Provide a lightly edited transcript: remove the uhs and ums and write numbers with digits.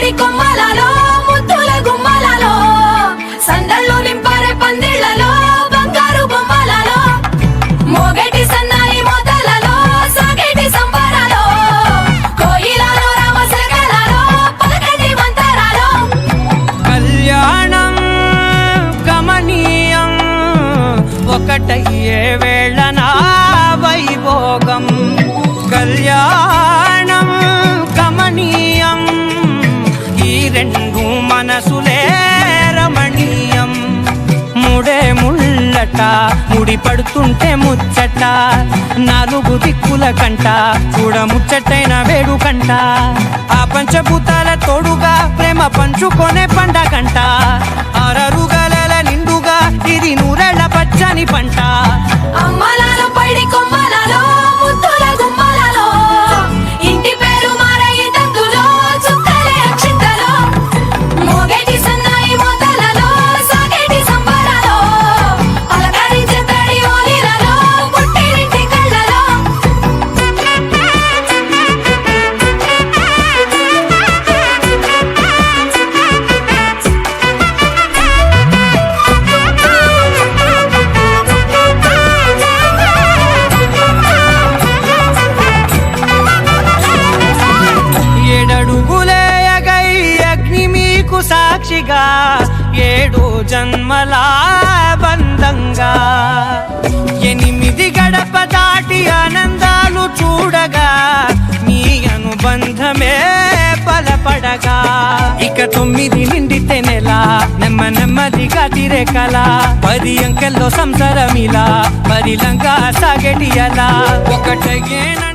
పైడి కొమ్మలలో ముద్దుల గుమ్మలలో సందళ్ళు నింపరే పందిళ్లలో బంగారు బొమ్మలలో మోగేటి సన్నాయి మోతలలో సాగేటి సంబరాలో కోయిలలో రామసగలలో పలకటి మంతరాలో కళ్యాణం గమనీయం ఒకటయ్యే వేళనా వైభోగం కళ్యాణం గమనీయం ఈ రెండు మనసులే రమణీయం ముడే ముళ్ళట ముడి పడుతుంటే ముచ్చట నాలుగు దిక్కుల కంట చూడ ముచ్చటైన వేడుకంట ఆ పంచభూతాల తోడుగా ప్రేమ పంచుకొనే పండగంట ఆరరుగల నిండుగా ఇది నూరెళ్ళ పచ్చని పంట అమ్మలాలో పైడి కొమ్మలలో ముద్దుల గుమ్మలలో ఇంటి పేరు మారయ్య తందులో చుక్కలే అక్షింతలో మోగేటి సన్నాయి మోతలలో సాగేటి సంబరాలో పలకరించే తడి ఓలిలలో పుట్టినింటి కళ్ళలో ఏడడుగులేయగై అగ్ని మీకు సాక్షిగా 7 జన్మల బంధంగా 8 గడప దాటి ఆనందాలు చూడగా మీ అనుబంధమే బలపడగా ఇక 9 నిండితే నెల నెమ్మదిగా తిరే కల 10 అంకెల్లో సంసారమిలా పరిలంగా సాగేటి అలా ఒకటేనా